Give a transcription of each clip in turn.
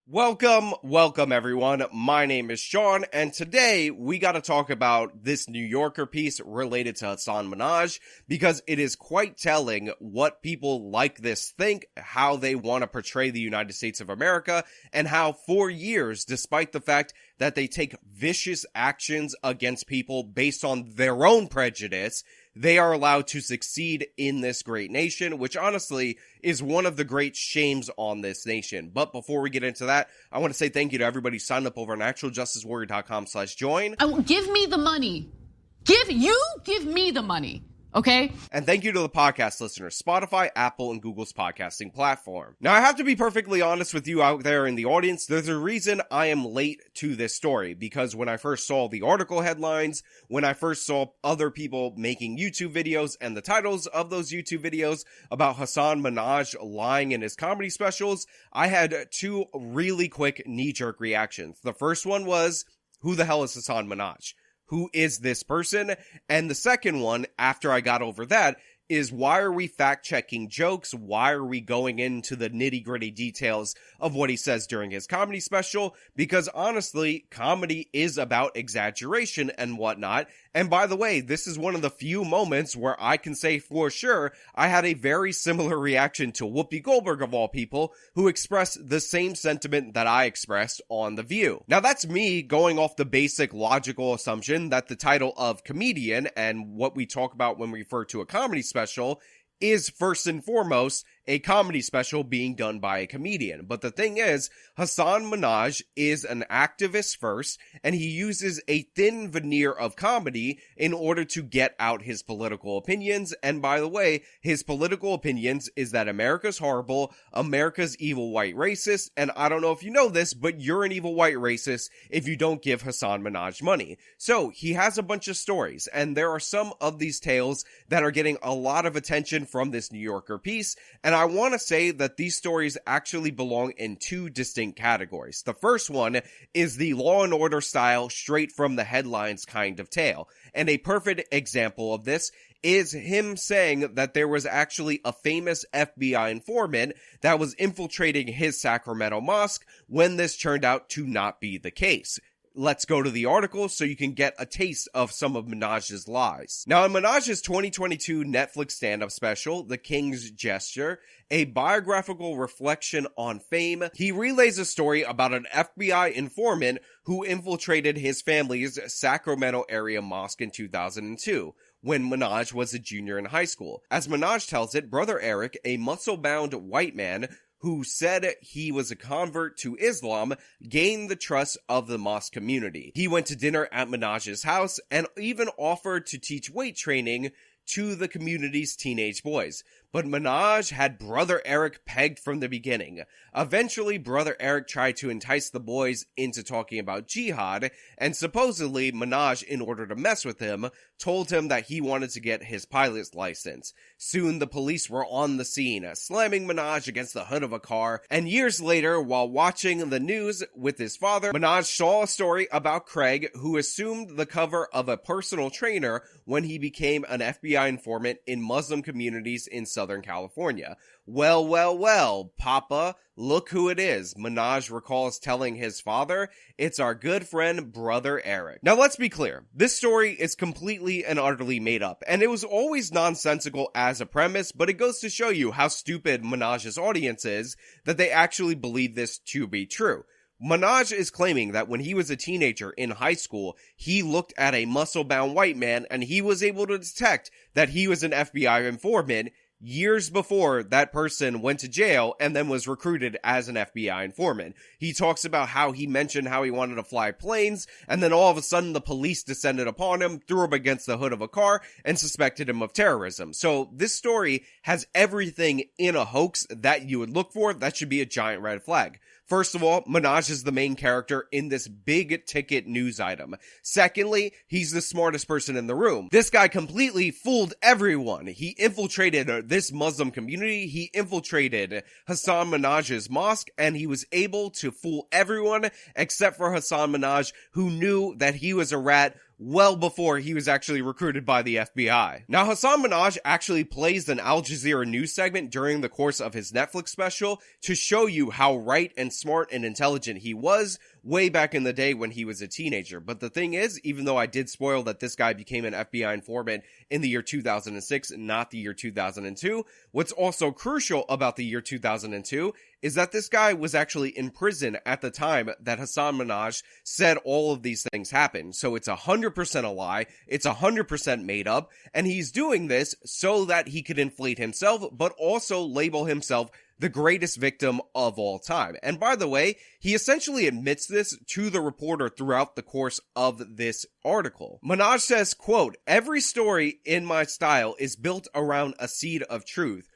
Welcome everyone. My name is Sean, and today we got to talk about this New Yorker piece related to Hasan Minhaj, because it is quite telling what people like this think, how they want to portray the United States of America, and how for years, despite the fact that they take vicious actions against people based on their own prejudice, they are allowed to succeed in this great nation, which honestly is one of the great shames on this nation. But before we get into that, I want to say thank you to everybody who signed up over on actualjusticewarrior.com/join. Give me the money. Give me the money. Okay? And thank you to the podcast listeners, Spotify, Apple, and Google's podcasting platform. Now, I have to be perfectly honest with you out there in the audience. There's a reason I am late to this story, because when I first saw the article headlines, when I first saw other people making YouTube videos and the titles of those YouTube videos about Hasan Minhaj lying in his comedy specials, I had two really quick knee-jerk reactions. The first one was, who the hell is Hasan Minhaj? Who is this person? And the second one, after I got over that, is why are we fact-checking jokes? Why are we going into the nitty-gritty details of what he says during his comedy special? Because honestly, comedy is about exaggeration and whatnot. And by the way, this is one of the few moments where I can say for sure I had a very similar reaction to Whoopi Goldberg of all people, who expressed the same sentiment that I expressed on The View. Now that's me going off the basic logical assumption that the title of comedian and what we talk about when we refer to a comedy special is first and foremost a comedy special being done by a comedian. But the thing is, Hasan Minhaj is an activist first, and he uses a thin veneer of comedy in order to get out his political opinions. And by the way, his political opinions is that America's horrible, America's evil white racist, and I don't know if you know this, but you're an evil white racist if you don't give Hasan Minhaj money. So he has a bunch of stories, and there are some of these tales that are getting a lot of attention from this New Yorker piece, and I want to say that these stories actually belong in two distinct categories. The first one is the Law and Order style, straight from the headlines kind of tale. And a perfect example of this is him saying that there was actually a famous FBI informant that was infiltrating his Sacramento mosque when this turned out to not be the case. Let's go to the article so you can get a taste of some of Minhaj's lies. Now, in Minhaj's 2022 Netflix stand-up special, The King's Gesture, a biographical reflection on fame, he relays a story about an FBI informant who infiltrated his family's Sacramento area mosque in 2002. When Minhaj was a junior in high school. As Minhaj tells it, Brother Eric, a muscle-bound white man who said he was a convert to Islam, gained the trust of the mosque community. He went to dinner at Minhaj's house and even offered to teach weight training to the community's teenage boys. But Minhaj had Brother Eric pegged from the beginning. Eventually, Brother Eric tried to entice the boys into talking about jihad, and supposedly Minhaj, in order to mess with him, told him that he wanted to get his pilot's license. Soon, the police were on the scene, slamming Minhaj against the hood of a car, and years later, while watching the news with his father, Minhaj saw a story about Craig, who assumed the cover of a personal trainer when he became an FBI informant in Muslim communities in Southern California. Well, Papa, look who it is. Minhaj recalls telling his father, it's our good friend, Brother Eric. Now let's be clear, this story is completely and utterly made up, and it was always nonsensical as a premise, but it goes to show you how stupid Minhaj's audience is that they actually believe this to be true. Minhaj is claiming that when he was a teenager in high school, he looked at a muscle-bound white man and he was able to detect that he was an FBI informant years before that person went to jail and then was recruited as an FBI informant. He talks about how he mentioned how he wanted to fly planes, and then all of a sudden the police descended upon him, threw him against the hood of a car, and suspected him of terrorism. So this story has everything in a hoax that you would look for. That should be a giant red flag. First of all, Minhaj is the main character in this big ticket news item. Secondly, he's the smartest person in the room. This guy completely fooled everyone. He infiltrated this Muslim community, he infiltrated Hasan Minhaj's mosque, and he was able to fool everyone except for Hasan Minhaj, who knew that he was a rat well before he was actually recruited by the FBI. Now, Hasan Minhaj actually plays an Al Jazeera news segment during the course of his Netflix special to show you how right and smart and intelligent he was way back in the day when he was a teenager. But the thing is, even though I did spoil that this guy became an FBI informant in the year 2006, not the year 2002, what's also crucial about the year 2002 is that this guy was actually in prison at the time that Hasan Minhaj said all of these things happened. So it's 100% a lie, it's 100% made up, and he's doing this so that he could inflate himself, but also label himself the greatest victim of all time. And by the way, he essentially admits this to the reporter throughout the course of this article. Minhaj says, quote, "Every story in my style is built around a seed of truth.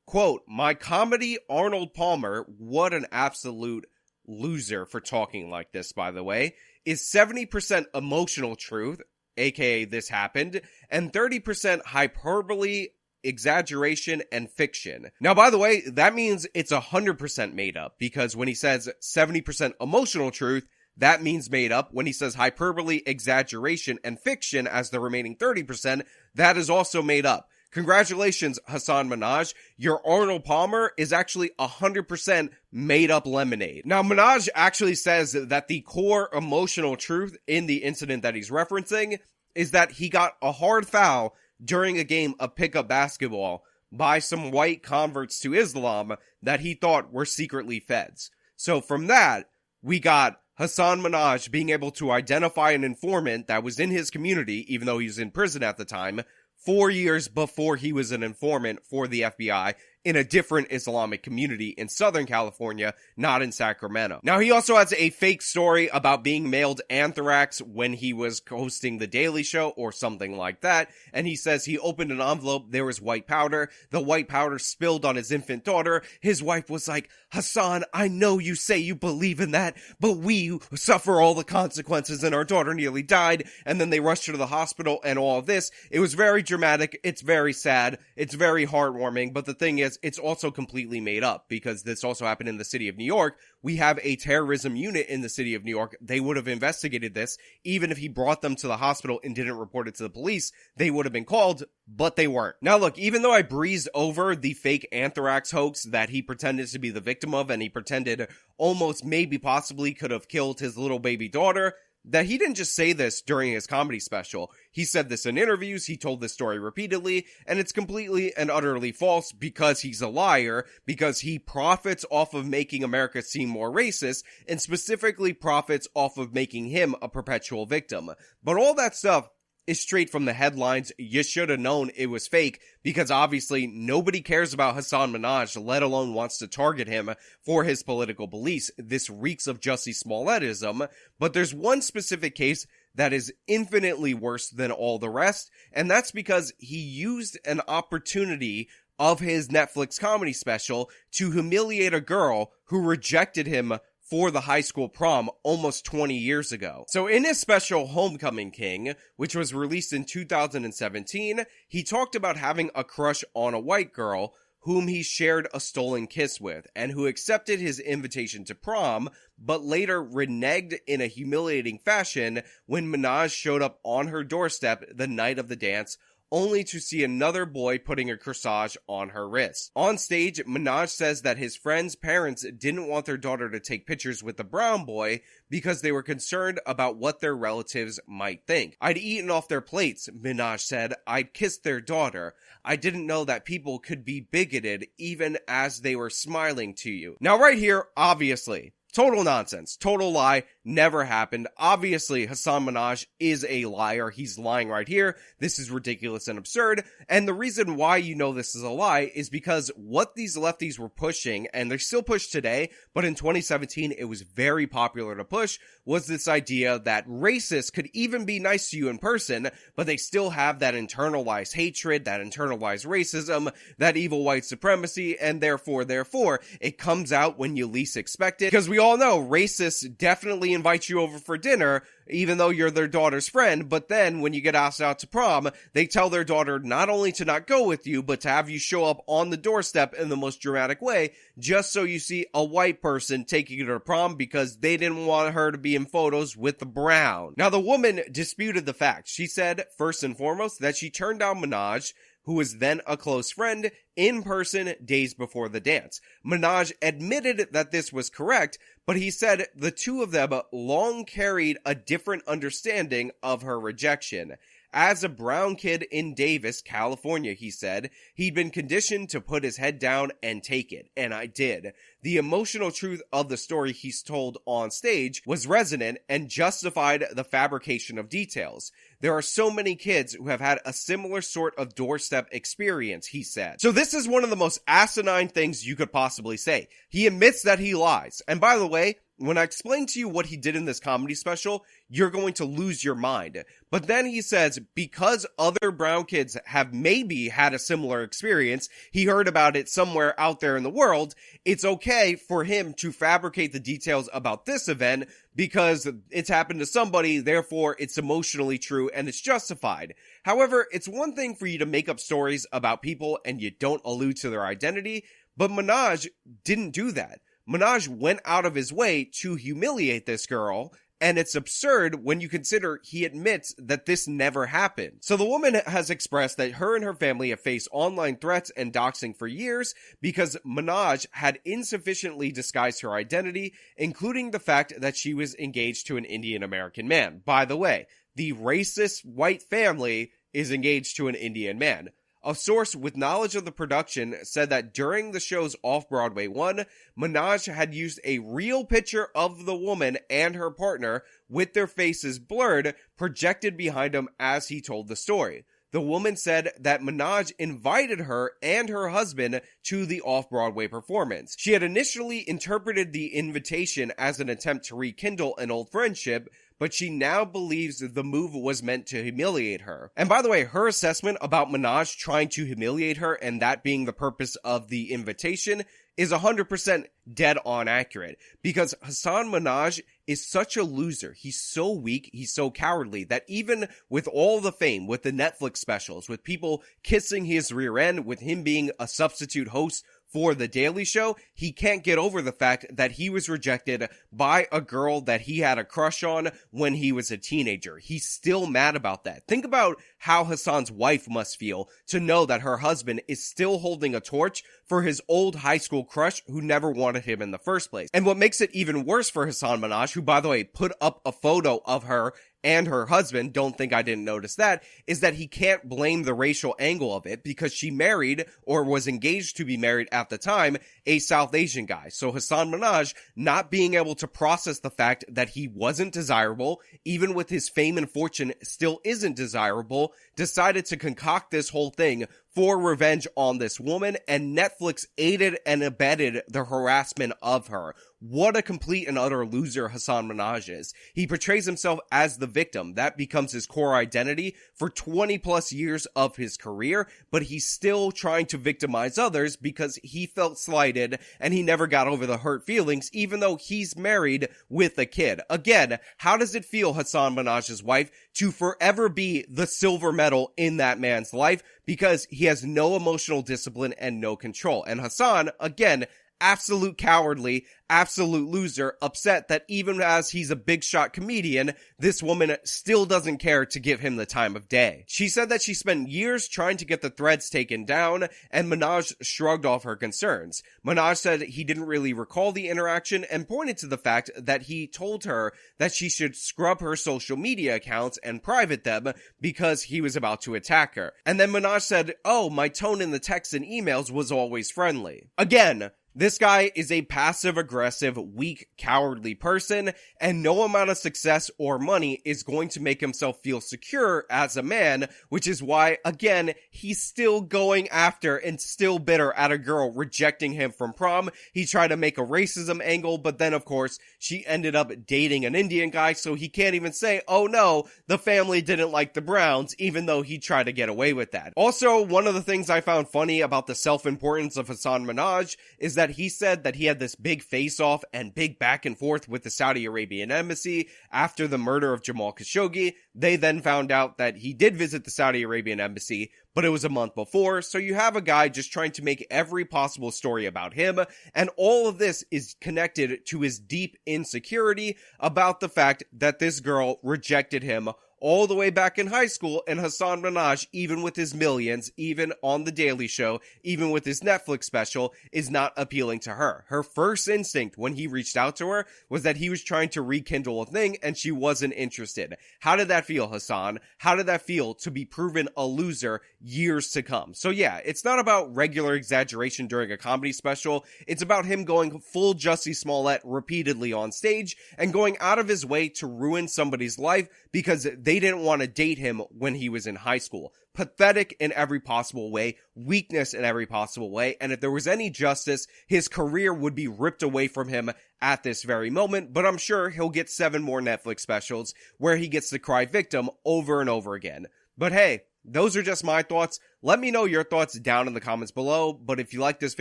Quote, my comedy Arnold Palmer," what an absolute loser for talking like this, by the way, "is 70% emotional truth, aka this happened, and 30% hyperbole, exaggeration, and fiction." Now, by the way, that means it's 100% made up, because when he says 70% emotional truth, that means made up. When he says hyperbole, exaggeration, and fiction as the remaining 30%, that is also made up. Congratulations, Hasan Minhaj. Your Arnold Palmer is actually 100% made up lemonade. Now, Minhaj actually says that the core emotional truth in the incident that he's referencing is that he got a hard foul during a game of pickup basketball by some white converts to Islam that he thought were secretly feds. So from that, we got Hasan Minhaj being able to identify an informant that was in his community, even though he was in prison at the time, 4 years before he was an informant for the FBI in a different Islamic community in Southern California, not in Sacramento. Now, he also has a fake story about being mailed anthrax when he was hosting The Daily Show or something like that, and he says he opened an envelope, there was white powder, the white powder spilled on his infant daughter. His wife was like, "Hasan, I know you say you believe in that, but we suffer all the consequences and our daughter nearly died," and then they rushed her to the hospital and all of this. It was very dramatic, it's very sad, it's very heartwarming, but the thing is, it's also completely made up, because this also happened in the city of New York. We have a terrorism unit in the city of New York. They would have investigated this. Even if he brought them to the hospital and didn't report it to the police, they would have been called, but they weren't. Now look, even though I breezed over the fake anthrax hoax that he pretended to be the victim of, and he pretended almost maybe possibly could have killed his little baby daughter, that he didn't just say this during his comedy special. He said this in interviews, he told this story repeatedly, and it's completely and utterly false because he's a liar, because he profits off of making America seem more racist, and specifically profits off of making him a perpetual victim. But all that stuff is straight from the headlines. You should have known it was fake, because obviously nobody cares about Hasan Minhaj, let alone wants to target him for his political beliefs. This reeks of Jussie Smollettism. But there's one specific case that is infinitely worse than all the rest, and that's because he used an opportunity of his Netflix comedy special to humiliate a girl who rejected him for the high school prom almost 20 years ago. So in his special Homecoming King, which was released in 2017, he talked about having a crush on a white girl whom he shared a stolen kiss with, and who accepted his invitation to prom, but later reneged in a humiliating fashion when Minhaj showed up on her doorstep the night of the dance, only to see another boy putting a corsage on her wrist. On stage, Minhaj says that his friend's parents didn't want their daughter to take pictures with the brown boy because they were concerned about what their relatives might think. "I'd eaten off their plates," Minhaj said. "I'd kissed their daughter. I didn't know that people could be bigoted even as they were smiling to you." Now right here, obviously, total nonsense, total lie, never happened. Obviously, Hasan Minhaj is a liar. He's lying right here. This is ridiculous and absurd. And the reason why you know this is a lie is because what these lefties were pushing, and they still push today, but in 2017 it was very popular to push, was this idea that racists could even be nice to you in person, but they still have that internalized hatred, that internalized racism, that evil white supremacy, and therefore, it comes out when you least expect it. Because we all know racists definitely invite you over for dinner, even though you're their daughter's friend, but then when you get asked out to prom, they tell their daughter not only to not go with you, but to have you show up on the doorstep in the most dramatic way, just so you see a white person taking you to prom because they didn't want her to be in photos with the brown. Now, the woman disputed the fact. She said, first and foremost, that she turned down Minhaj, who was then a close friend, in person days before the dance. Minhaj admitted that this was correct, but he said the two of them long carried a different understanding of her rejection. As a brown kid in Davis, California, he said, he'd been conditioned to put his head down and take it, and I did. The emotional truth of the story he's told on stage was resonant and justified the fabrication of details. There are so many kids who have had a similar sort of doorstep experience, he said. So this is one of the most asinine things you could possibly say. He admits that he lies. And by the way, when I explain to you what he did in this comedy special, you're going to lose your mind. But then he says, because other brown kids have maybe had a similar experience, he heard about it somewhere out there in the world, it's okay for him to fabricate the details about this event because it's happened to somebody, therefore it's emotionally true and it's justified. However, it's one thing for you to make up stories about people and you don't allude to their identity, but Minhaj didn't do that. Minhaj went out of his way to humiliate this girl, and it's absurd when you consider he admits that this never happened. So the woman has expressed that her and her family have faced online threats and doxing for years because Minhaj had insufficiently disguised her identity, including the fact that she was engaged to an Indian American man. By the way, the racist white family is engaged to an Indian man. A source with knowledge of the production said that during the show's Off-Broadway 1, Minhaj had used a real picture of the woman and her partner with their faces blurred, projected behind them as he told the story. The woman said that Minhaj invited her and her husband to the Off-Broadway performance. She had initially interpreted the invitation as an attempt to rekindle an old friendship, but she now believes the move was meant to humiliate her. And by the way, her assessment about Minhaj trying to humiliate her and that being the purpose of the invitation is 100% dead on accurate, because Hasan Minhaj is such a loser. He's so weak, he's so cowardly, that even with all the fame, with the Netflix specials, with people kissing his rear end, with him being a substitute host for The Daily Show, he can't get over the fact that he was rejected by a girl that he had a crush on when he was a teenager. He's still mad about that. Think about how Hasan's wife must feel to know that her husband is still holding a torch for his old high school crush who never wanted him in the first place. And what makes it even worse for Hasan Minhaj, who, by the way, put up a photo of her and her husband, don't think I didn't notice that, is that he can't blame the racial angle of it because she married, or was engaged to be married at the time, a South Asian guy. So Hasan Minhaj, not being able to process the fact that he wasn't desirable, even with his fame and fortune still isn't desirable, decided to concoct this whole thing for revenge on this woman, and Netflix aided and abetted the harassment of her. What a complete and utter loser Hasan Minhaj is. He portrays himself as the victim. That becomes his core identity for 20 plus years of his career, but he's still trying to victimize others because he felt slighted and he never got over the hurt feelings, even though he's married with a kid. Again, how does it feel, Hasan Minhaj's wife, to forever be the silver medal in that man's life because he has no emotional discipline and no control? And Hasan, again, absolute cowardly, absolute loser, upset that even as he's a big shot comedian, this woman still doesn't care to give him the time of day. She said that she spent years trying to get the threads taken down, and Minhaj shrugged off her concerns. Minhaj said he didn't really recall the interaction and pointed to the fact that he told her that she should scrub her social media accounts and private them because he was about to attack her. And then Minhaj said, "Oh, my tone in the texts and emails was always friendly." Again, this guy is a passive-aggressive, weak, cowardly person, and no amount of success or money is going to make himself feel secure as a man, which is why, again, he's still going after and still bitter at a girl rejecting him from prom. He tried to make a racism angle, but then, of course, she ended up dating an Indian guy, so he can't even say, oh no, the family didn't like the Browns, even though he tried to get away with that. Also, one of the things I found funny about the self-importance of Hasan Minhaj is that that he said that he had this big face-off and big back and forth with the Saudi Arabian embassy after the murder of Jamal Khashoggi. They then found out that he did visit the Saudi Arabian embassy, but it was a month before, so you have a guy just trying to make every possible story about him, and all of this is connected to his deep insecurity about the fact that this girl rejected him all the way back in high school, and Hasan Minhaj, even with his millions, even on The Daily Show, even with his Netflix special, is not appealing to her. Her first instinct when he reached out to her was that he was trying to rekindle a thing, and she wasn't interested. How did that feel, Hasan? How did that feel to be proven a loser years to come? So yeah, it's not about regular exaggeration during a comedy special. It's about him going full Jussie Smollett repeatedly on stage and going out of his way to ruin somebody's life because they didn't want to date him when he was in high school. Pathetic in every possible way, weakness in every possible way, and if there was any justice, his career would be ripped away from him at this very moment, but I'm sure he'll get 7 more Netflix specials where he gets to cry victim over and over again. But hey, those are just my thoughts. Let me know your thoughts down in the comments below, but if you like this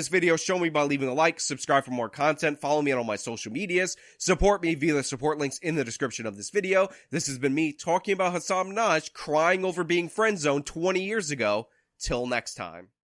video, show me by leaving a like, subscribe for more content, follow me on all my social medias, support me via the support links in the description of this video. This has been me talking about Hasan Minhaj crying over being friend-zoned 20 years ago. Till next time.